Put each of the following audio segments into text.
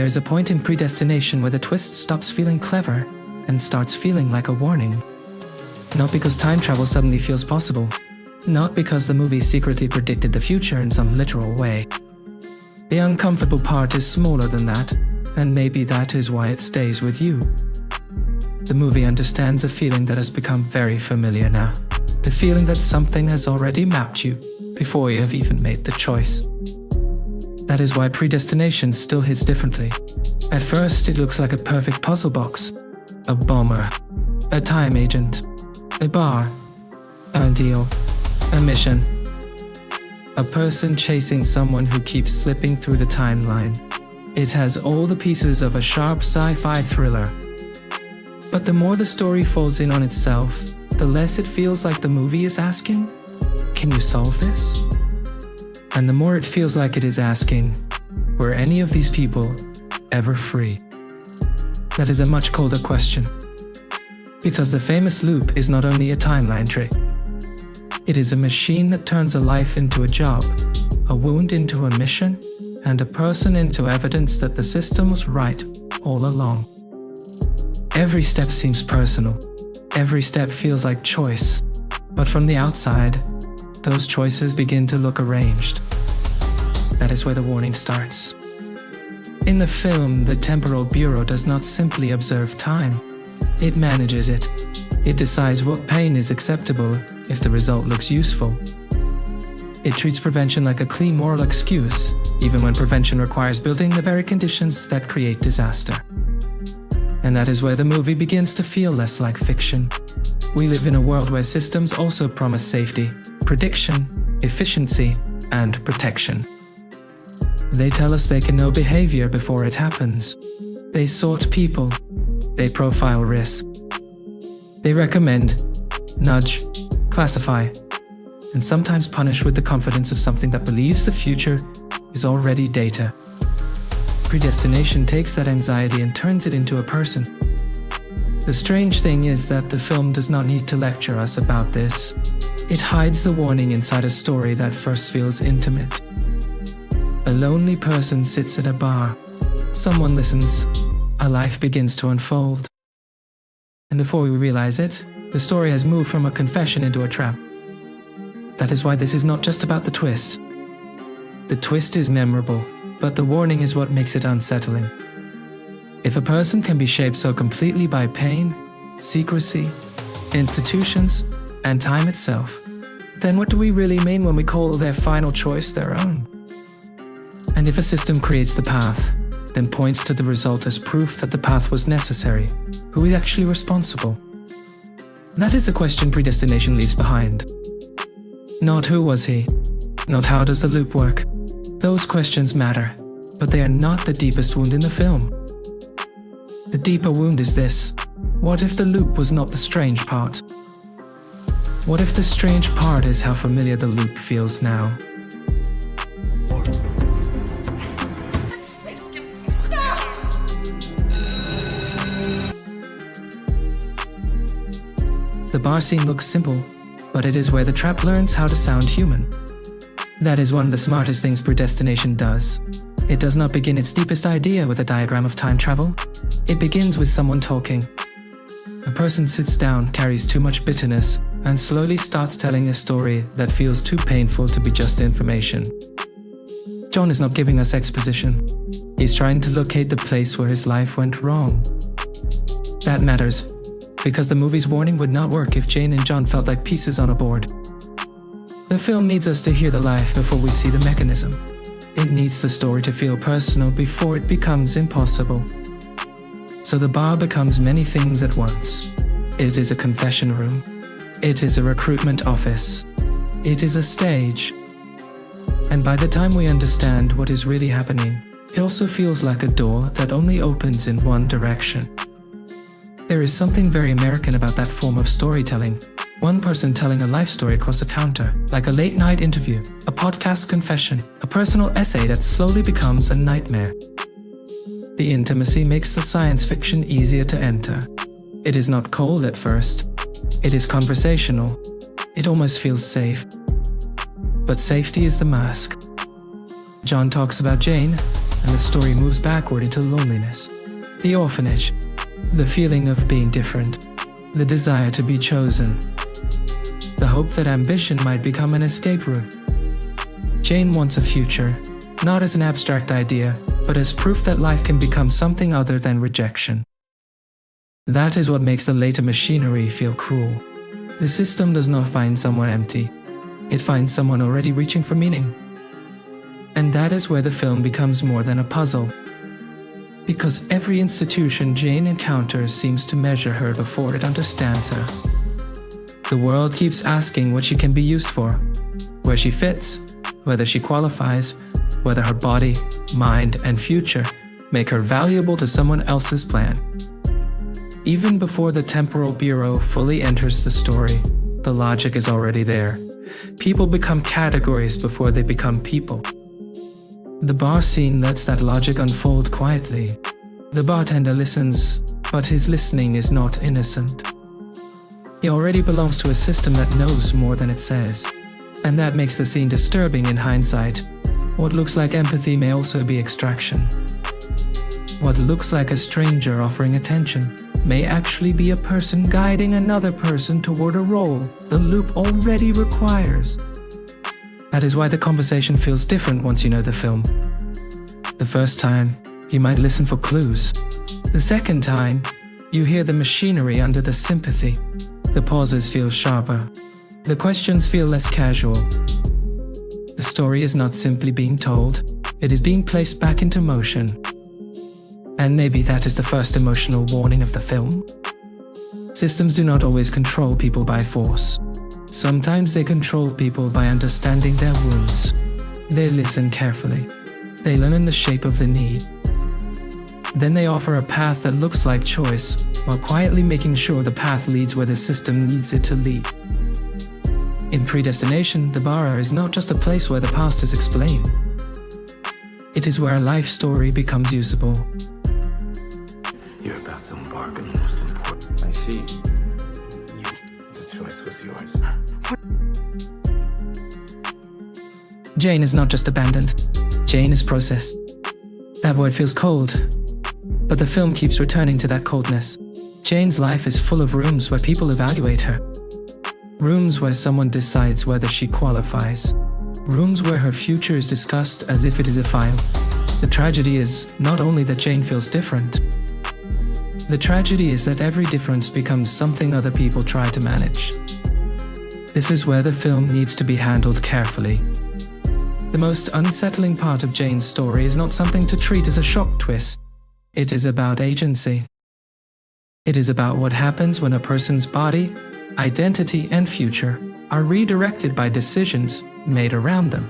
There's a point in Predestination where the twist stops feeling clever and starts feeling like a warning. Not because time travel suddenly feels possible, not because the movie secretly predicted the future in some literal way. The uncomfortable part is smaller than that, and maybe that is why it stays with you. The movie understands a feeling that has become very familiar now. The feeling that something has already mapped you before you have even made the choice. That is why Predestination still hits differently. At first, it looks like a perfect puzzle box. A bomber, a time agent, a bar, a deal, a mission. A person chasing someone who keeps slipping through the timeline. It has all the pieces of a sharp sci-fi thriller. But the more the story falls in on itself, the less it feels like the movie is asking, "Can you solve this?" And the more it feels like it is asking, "Were any of these people ever free?" That is a much colder question. Because the famous loop is not only a timeline trick. It is a machine that turns a life into a job, a wound into a mission, and a person into evidence that the system was right all along. Every step seems personal. Every step feels like choice. But from the outside, those choices begin to look arranged. That is where the warning starts. In the film, the Temporal Bureau does not simply observe time. It manages it. It decides what pain is acceptable if the result looks useful. It treats prevention like a clean moral excuse, even when prevention requires building the very conditions that create disaster. And that is where the movie begins to feel less like fiction. We live in a world where systems also promise safety, prediction, efficiency, and protection. They tell us they can know behavior before it happens. They sort people. They profile risk. They recommend, nudge, classify, and sometimes punish with the confidence of something that believes the future is already data. Predestination takes that anxiety and turns it into a person. The strange thing is that the film does not need to lecture us about this. It hides the warning inside a story that first feels intimate. A lonely person sits at a bar. Someone listens. A life begins to unfold. And before we realize it, the story has moved from a confession into a trap. That is why this is not just about the twist. The twist is memorable, but the warning is what makes it unsettling. If a person can be shaped so completely by pain, secrecy, institutions, and time itself, then what do we really mean when we call their final choice their own? And if a system creates the path, then points to the result as proof that the path was necessary, who is actually responsible? That is the question Predestination leaves behind. Not who was he, not how does the loop work. Those questions matter, but they are not the deepest wound in the film. The deeper wound is this: what if the loop was not the strange part? What if the strange part is how familiar the loop feels now? The bar scene looks simple, but it is where the trap learns how to sound human. That is one of the smartest things Predestination does. It does not begin its deepest idea with a diagram of time travel. It begins with someone talking. A person sits down, carries too much bitterness, and slowly starts telling a story that feels too painful to be just information. John is not giving us exposition. He's trying to locate the place where his life went wrong. That matters, because the movie's warning would not work if Jane and John felt like pieces on a board. The film needs us to hear the life before we see the mechanism. It needs the story to feel personal before it becomes impossible. So the bar becomes many things at once. It is a confession room. It is a recruitment office. It is a stage. And by the time we understand what is really happening, it also feels like a door that only opens in one direction. There is something very American about that form of storytelling. One person telling a life story across a counter, like a late-night interview, a podcast confession, a personal essay that slowly becomes a nightmare. The intimacy makes the science fiction easier to enter. It is not cold at first. It is conversational. It almost feels safe. But safety is the mask. John talks about Jane, and the story moves backward into loneliness. The orphanage. The feeling of being different. The desire to be chosen. The hope that ambition might become an escape route. Jane wants a future, not as an abstract idea, but as proof that life can become something other than rejection. That is what makes the later machinery feel cruel. The system does not find someone empty. It finds someone already reaching for meaning. And that is where the film becomes more than a puzzle. Because every institution Jane encounters seems to measure her before it understands her. The world keeps asking what she can be used for, where she fits, whether she qualifies, whether her body, mind, and future make her valuable to someone else's plan. Even before the temporal bureau fully enters the story, the logic is already there. People become categories before they become people. The bar scene lets that logic unfold quietly. The bartender listens, but his listening is not innocent. He already belongs to a system that knows more than it says. And that makes the scene disturbing in hindsight. What looks like empathy may also be extraction. What looks like a stranger offering attention may actually be a person guiding another person toward a role the loop already requires. That is why the conversation feels different once you know the film. The first time, you might listen for clues. The second time, you hear the machinery under the sympathy. The pauses feel sharper. The questions feel less casual. The story is not simply being told, it is being placed back into motion. And maybe that is the first emotional warning of the film. Systems do not always control people by force. Sometimes they control people by understanding their wounds. They listen carefully. They learn the shape of the need. Then they offer a path that looks like choice, while quietly making sure the path leads where the system needs it to lead. In Predestination, the bar is not just a place where the past is explained. It is where a life story becomes usable. You're about to embark on the most important. I see. The choice was yours. Jane is not just abandoned. Jane is processed. That word feels cold, but the film keeps returning to that coldness. Jane's life is full of rooms where people evaluate her. Rooms where someone decides whether she qualifies. Rooms where her future is discussed as if it is a file. The tragedy is not only that Jane feels different. The tragedy is that every difference becomes something other people try to manage. This is where the film needs to be handled carefully. The most unsettling part of Jane's story is not something to treat as a shock twist. It is about agency. It is about what happens when a person's body, identity, and future are redirected by decisions made around them,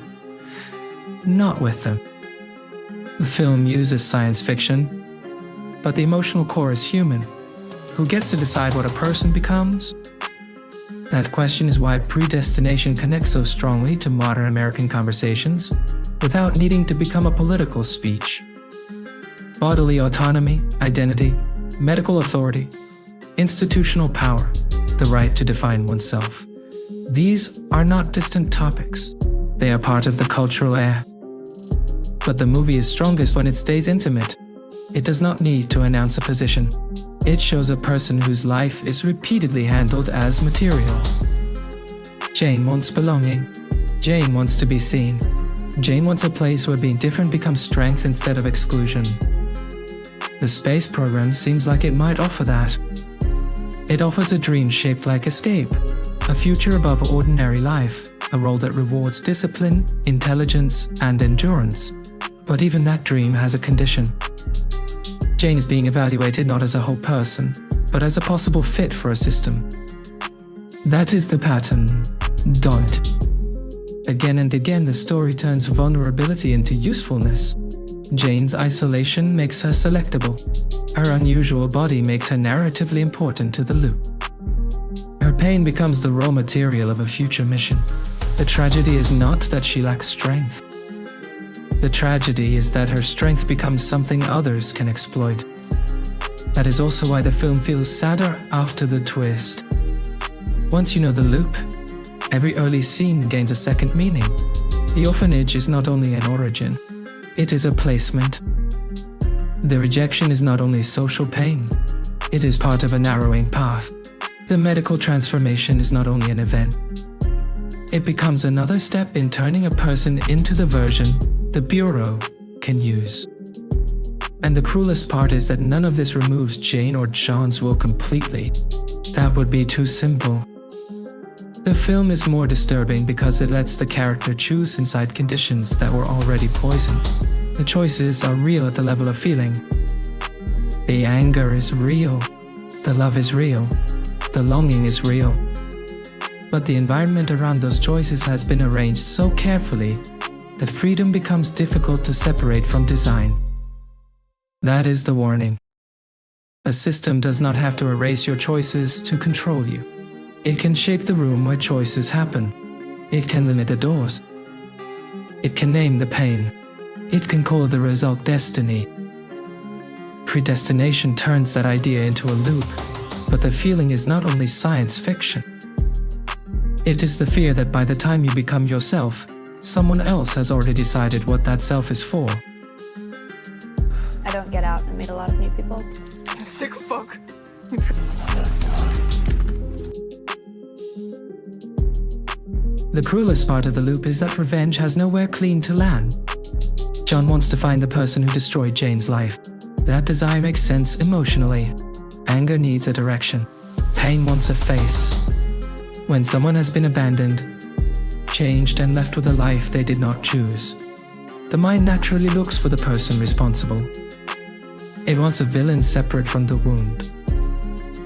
not with them. The film uses science fiction, but the emotional core is human. Who gets to decide what a person becomes? That question is why Predestination connects so strongly to modern American conversations, without needing to become a political speech. Bodily autonomy, identity, medical authority, institutional power, the right to define oneself. These are not distant topics. They are part of the cultural air. But the movie is strongest when it stays intimate. It does not need to announce a position. It shows a person whose life is repeatedly handled as material. Jane wants belonging. Jane wants to be seen. Jane wants a place where being different becomes strength instead of exclusion. The space program seems like it might offer that. It offers a dream shaped like escape, a future above ordinary life, a role that rewards discipline, intelligence, and endurance. But even that dream has a condition. Jane is being evaluated not as a whole person, but as a possible fit for a system. That is the pattern. Don't. Again and again the story turns vulnerability into usefulness. Jane's isolation makes her selectable. Her unusual body makes her narratively important to the loop. Her pain becomes the raw material of a future mission. The tragedy is not that she lacks strength. The tragedy is that her strength becomes something others can exploit. That is also why the film feels sadder after the twist. Once you know the loop, every early scene gains a second meaning. The orphanage is not only an origin, It is a placement. The rejection is not only social pain, it is part of a narrowing path. The medical transformation is not only an event. It becomes another step in turning a person into the version the Bureau can use. And the cruelest part is that none of this removes Jane or John's will completely. That would be too simple. The film is more disturbing because it lets the character choose inside conditions that were already poisoned. The choices are real at the level of feeling. The anger is real. The love is real. The longing is real. But the environment around those choices has been arranged so carefully that freedom becomes difficult to separate from design. That is the warning. A system does not have to erase your choices to control you. It can shape the room where choices happen. It can limit the doors. It can name the pain. It can call the result destiny. Predestination turns that idea into a loop, but the feeling is not only science fiction. It is the fear that by the time you become yourself, someone else has already decided what that self is for. I don't get out and meet a lot of new people. Sick fuck. The cruelest part of the loop is that revenge has nowhere clean to land. John wants to find the person who destroyed Jane's life. That desire makes sense emotionally. Anger needs a direction. Pain wants a face. When someone has been abandoned, changed and left with a life they did not choose, the mind naturally looks for the person responsible. It wants a villain separate from the wound.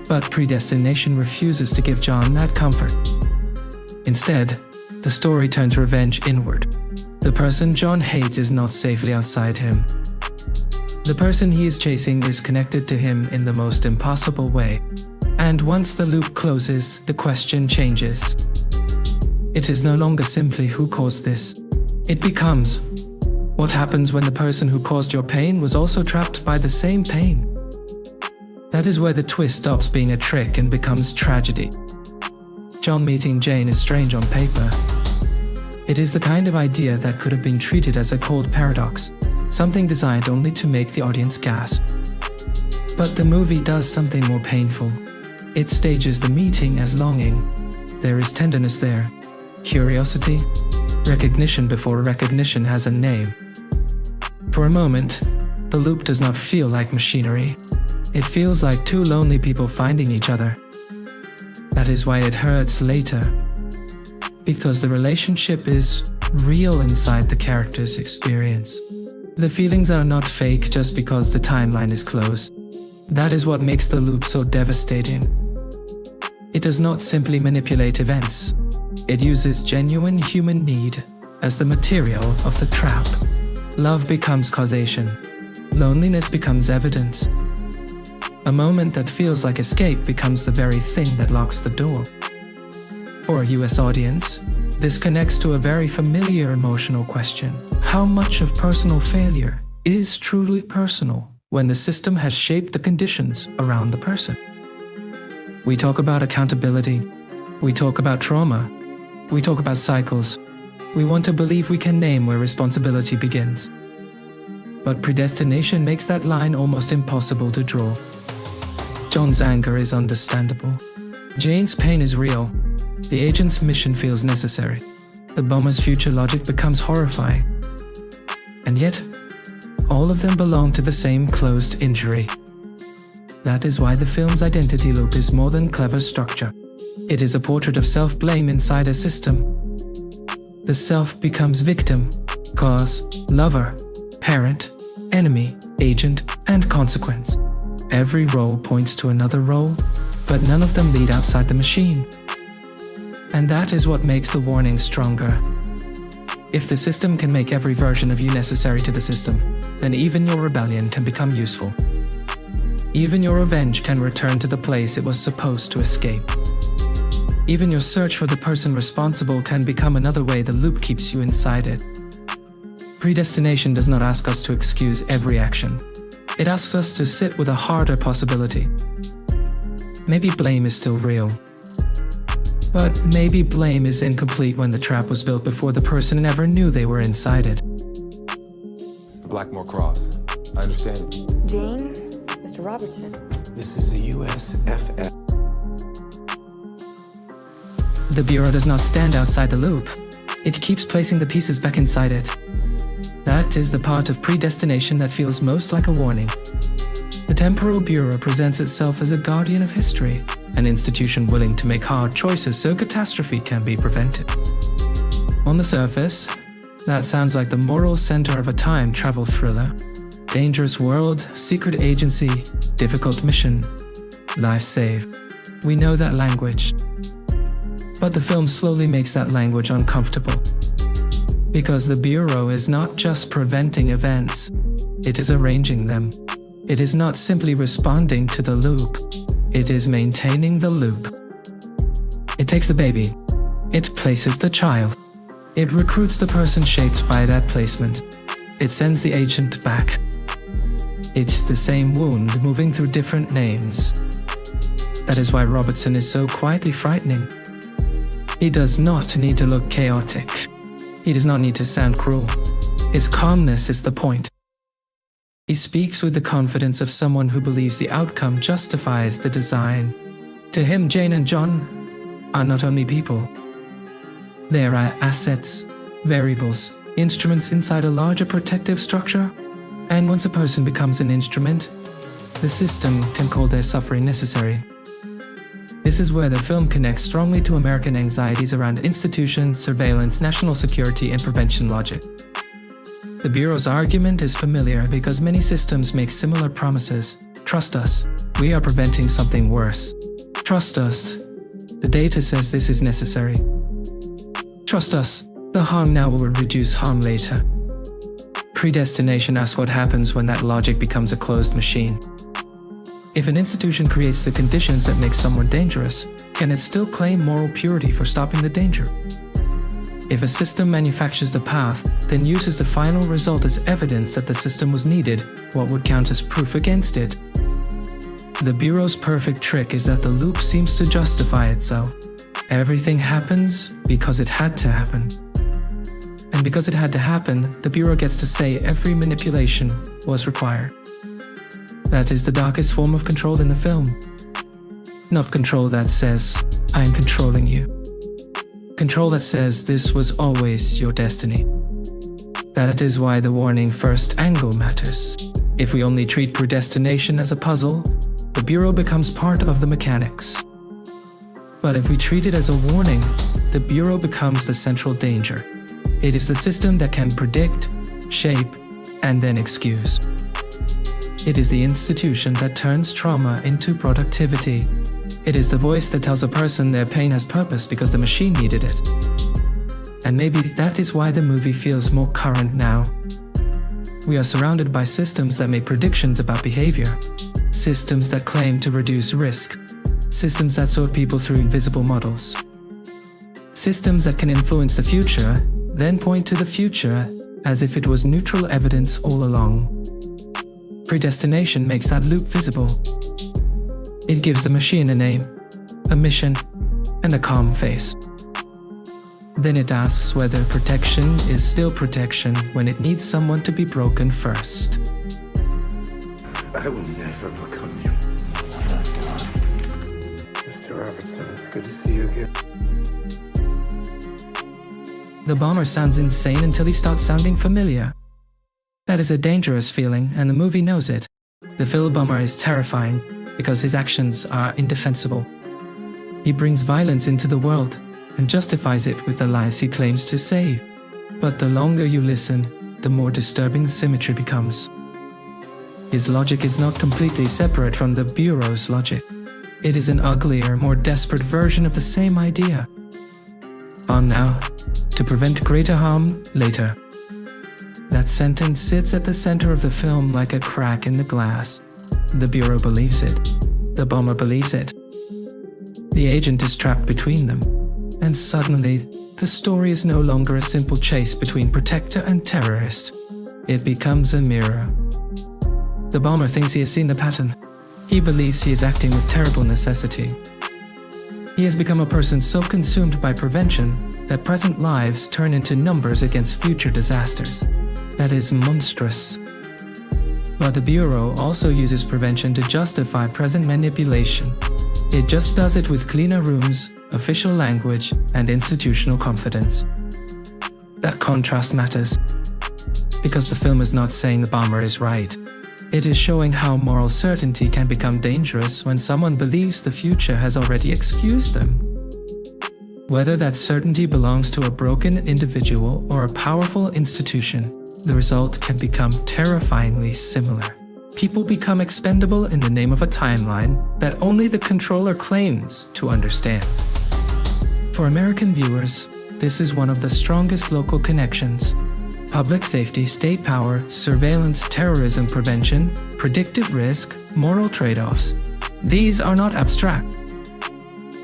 But Predestination refuses to give John that comfort. Instead, the story turns revenge inward. The person John hates is not safely outside him. The person he is chasing is connected to him in the most impossible way. And once the loop closes, the question changes. It is no longer simply who caused this. It becomes, what happens when the person who caused your pain was also trapped by the same pain? That is where the twist stops being a trick and becomes tragedy. John meeting Jane is strange on paper. It is the kind of idea that could have been treated as a cold paradox, something designed only to make the audience gasp. But the movie does something more painful. It stages the meeting as longing. There is tenderness there, curiosity, recognition before recognition has a name. For a moment, the loop does not feel like machinery. It feels like two lonely people finding each other. That is why it hurts later. Because the relationship is real inside the character's experience. The feelings are not fake just because the timeline is closed. That is what makes the loop so devastating. It does not simply manipulate events. It uses genuine human need as the material of the trap. Love becomes causation. Loneliness becomes evidence. A moment that feels like escape becomes the very thing that locks the door. For a US audience, this connects to a very familiar emotional question. How much of personal failure is truly personal when the system has shaped the conditions around the person? We talk about accountability. We talk about trauma. We talk about cycles. We want to believe we can name where responsibility begins. But predestination makes that line almost impossible to draw. John's anger is understandable. Jane's pain is real. The agent's mission feels necessary. The bomber's future logic becomes horrifying. And yet, all of them belong to the same closed injury. That is why the film's identity loop is more than clever structure. It is a portrait of self-blame inside a system. The self becomes victim, cause, lover, parent, enemy, agent, and consequence. Every role points to another role, but none of them lead outside the machine. And that is what makes the warning stronger. If the system can make every version of you necessary to the system, then even your rebellion can become useful. Even your revenge can return to the place it was supposed to escape. Even your search for the person responsible can become another way the loop keeps you inside it. Predestination does not ask us to excuse every action. It asks us to sit with a harder possibility. Maybe blame is still real. But maybe blame is incomplete when the trap was built before the person ever knew they were inside it. The Blackmore Cross. I understand. Jane? Mr. Robertson? This is the USFF. The Bureau does not stand outside the loop. It keeps placing the pieces back inside it. That is the part of predestination that feels most like a warning. The Temporal Bureau presents itself as a guardian of history, an institution willing to make hard choices so catastrophe can be prevented. On the surface, that sounds like the moral center of a time travel thriller. Dangerous world, secret agency, difficult mission, life saved. We know that language. But the film slowly makes that language uncomfortable. Because the Bureau is not just preventing events, it is arranging them. It is not simply responding to the loop, it is maintaining the loop. It takes the baby. It places the child. It recruits the person shaped by that placement. It sends the agent back. It's the same wound moving through different names. That is why Robertson is so quietly frightening. He does not need to look chaotic. He does not need to sound cruel. His calmness is the point. He speaks with the confidence of someone who believes the outcome justifies the design. To him, Jane and John are not only people. They are assets, variables, instruments inside a larger protective structure. And once a person becomes an instrument, the system can call their suffering necessary. This is where the film connects strongly to American anxieties around institutions, surveillance, national security, and prevention logic. The Bureau's argument is familiar because many systems make similar promises. Trust us, we are preventing something worse. Trust us, the data says this is necessary. Trust us, the harm now will reduce harm later. Predestination asks what happens when that logic becomes a closed machine. If an institution creates the conditions that make someone dangerous, can it still claim moral purity for stopping the danger? If a system manufactures the path, then uses the final result as evidence that the system was needed, what would count as proof against it? The Bureau's perfect trick is that the loop seems to justify itself. Everything happens because it had to happen. And because it had to happen, the Bureau gets to say every manipulation was required. That is the darkest form of control in the film. Not control that says, I am controlling you. Control that says this was always your destiny. That is why the warning first angle matters. If we only treat predestination as a puzzle, the Bureau becomes part of the mechanics. But if we treat it as a warning, the Bureau becomes the central danger. It is the system that can predict, shape, and then excuse. It is the institution that turns trauma into productivity. It is the voice that tells a person their pain has purpose because the machine needed it. And maybe that is why the movie feels more current now. We are surrounded by systems that make predictions about behavior. Systems that claim to reduce risk. Systems that sort people through invisible models. Systems that can influence the future, then point to the future as if it was neutral evidence all along. Predestination makes that loop visible. It gives the machine a name, a mission, and a calm face. Then it asks whether protection is still protection when it needs someone to be broken first. I will never become you. Mr. Robertson, it's good to see you again. The bomber sounds insane until he starts sounding familiar. That is a dangerous feeling, and the movie knows it. The Phil bomber is terrifying because his actions are indefensible. He brings violence into the world and justifies it with the lives he claims to save. But the longer you listen, the more disturbing the symmetry becomes. His logic is not completely separate from the Bureau's logic. It is an uglier, more desperate version of the same idea. On now, to prevent greater harm later. That sentence sits at the center of the film like a crack in the glass. The Bureau believes it. The bomber believes it. The agent is trapped between them. And suddenly, the story is no longer a simple chase between protector and terrorist. It becomes a mirror. The bomber thinks he has seen the pattern. He believes he is acting with terrible necessity. He has become a person so consumed by prevention that present lives turn into numbers against future disasters. That is monstrous. But the Bureau also uses prevention to justify present manipulation. It just does it with cleaner rooms, official language, and institutional confidence. That contrast matters. Because the film is not saying the bomber is right. It is showing how moral certainty can become dangerous when someone believes the future has already excused them. Whether that certainty belongs to a broken individual or a powerful institution, the result can become terrifyingly similar. People become expendable in the name of a timeline that only the controller claims to understand. For American viewers, this is one of the strongest local connections. Public safety, state power, surveillance, terrorism prevention, predictive risk, moral trade-offs. These are not abstract.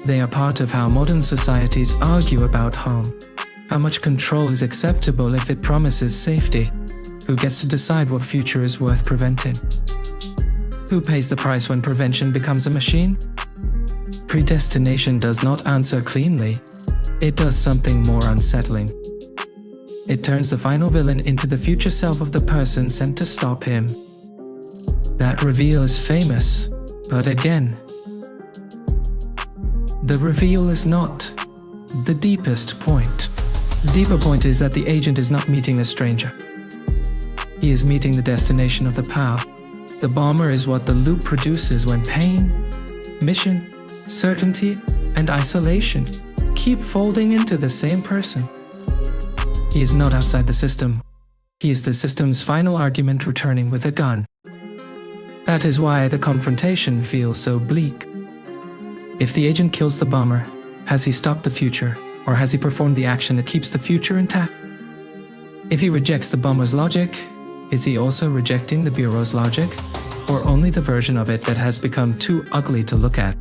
They are part of how modern societies argue about harm. How much control is acceptable if it promises safety? Who gets to decide what future is worth preventing? Who pays the price when prevention becomes a machine? Predestination does not answer cleanly. It does something more unsettling. It turns the final villain into the future self of the person sent to stop him. That reveal is famous, but again, the reveal is not the deepest point. The deeper point is that the agent is not meeting a stranger. He is meeting the destination of the path. The bomber is what the loop produces when pain, mission, certainty, and isolation keep folding into the same person. He is not outside the system. He is the system's final argument returning with a gun. That is why the confrontation feels so bleak. If the agent kills the bomber, has he stopped the future, or has he performed the action that keeps the future intact? If he rejects the bomber's logic, is he also rejecting the Bureau's logic, or only the version of it that has become too ugly to look at?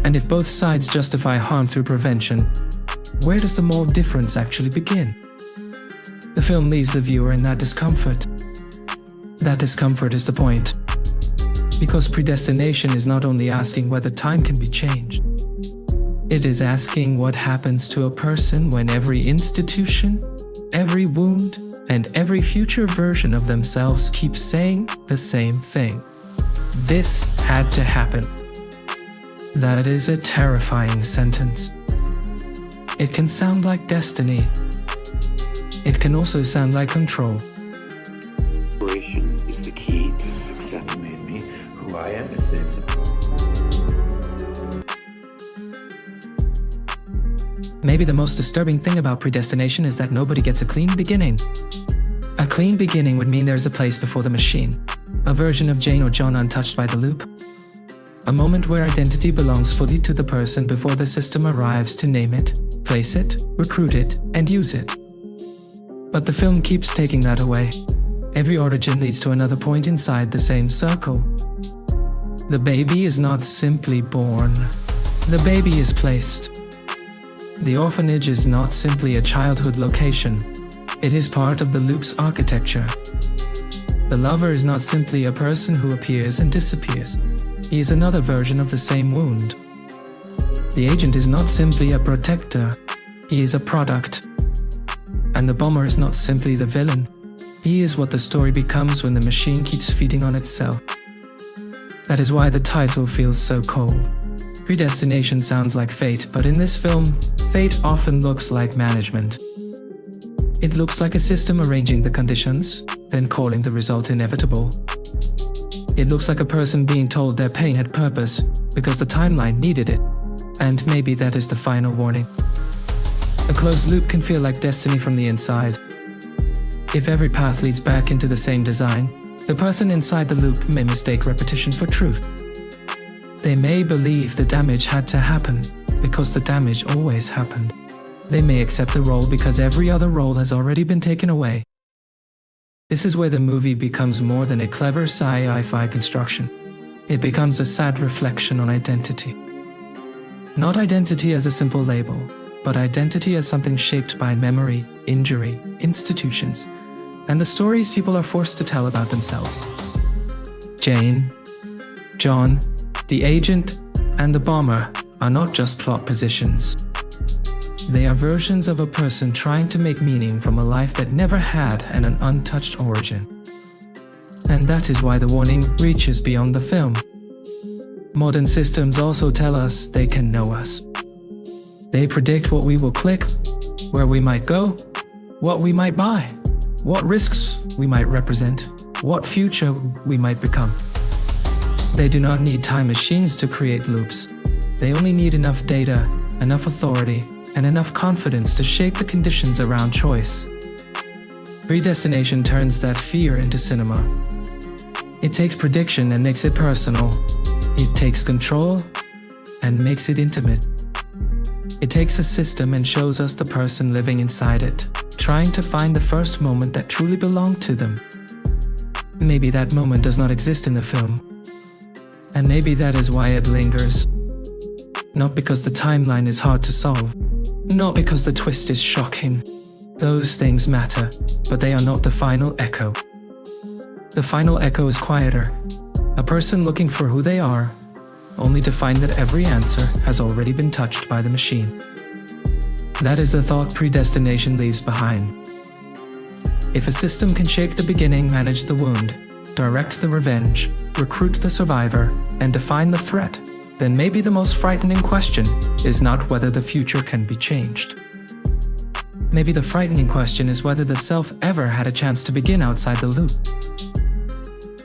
And if both sides justify harm through prevention, where does the moral difference actually begin? The film leaves the viewer in that discomfort. That discomfort is the point. Because predestination is not only asking whether time can be changed. It is asking what happens to a person when every institution, every wound, and every future version of themselves keeps saying the same thing. This had to happen. That is a terrifying sentence. It can sound like destiny. It can also sound like control. Inspiration is the key to success. It made me who I am. Maybe the most disturbing thing about predestination is that nobody gets a clean beginning. A clean beginning would mean there's a place before the machine. A version of Jane or John untouched by the loop. A moment where identity belongs fully to the person before the system arrives to name it, place it, recruit it, and use it. But the film keeps taking that away. Every origin leads to another point inside the same circle. The baby is not simply born. The baby is placed. The orphanage is not simply a childhood location. It is part of the loop's architecture. The lover is not simply a person who appears and disappears. He is another version of the same wound. The agent is not simply a protector. He is a product. And the bomber is not simply the villain. He is what the story becomes when the machine keeps feeding on itself. That is why the title feels so cold. Predestination sounds like fate, but in this film, fate often looks like management. It looks like a system arranging the conditions, then calling the result inevitable. It looks like a person being told their pain had purpose because the timeline needed it. And maybe that is the final warning. A closed loop can feel like destiny from the inside. If every path leads back into the same design, the person inside the loop may mistake repetition for truth. They may believe the damage had to happen because the damage always happened. They may accept the role because every other role has already been taken away. This is where the movie becomes more than a clever sci-fi construction. It becomes a sad reflection on identity. Not identity as a simple label, but identity as something shaped by memory, injury, institutions, and the stories people are forced to tell about themselves. Jane, John, the agent, and the bomber are not just plot positions. They are versions of a person trying to make meaning from a life that never had an untouched origin. And that is why the warning reaches beyond the film. Modern systems also tell us they can know us. They predict what we will click, where we might go, what we might buy, what risks we might represent, what future we might become. They do not need time machines to create loops. They only need enough data, enough authority, and enough confidence to shape the conditions around choice. Predestination turns that fear into cinema. It takes prediction and makes it personal. It takes control and makes it intimate. It takes a system and shows us the person living inside it, trying to find the first moment that truly belonged to them. Maybe that moment does not exist in the film. And maybe that is why it lingers. Not because the timeline is hard to solve. Not because the twist is shocking. Those things matter, but they are not the final echo. The final echo is quieter. A person looking for who they are, only to find that every answer has already been touched by the machine. That is the thought Predestination leaves behind. If a system can shape the beginning, manage the wound, direct the revenge, recruit the survivor, and define the threat, then maybe the most frightening question is not whether the future can be changed. Maybe the frightening question is whether the self ever had a chance to begin outside the loop.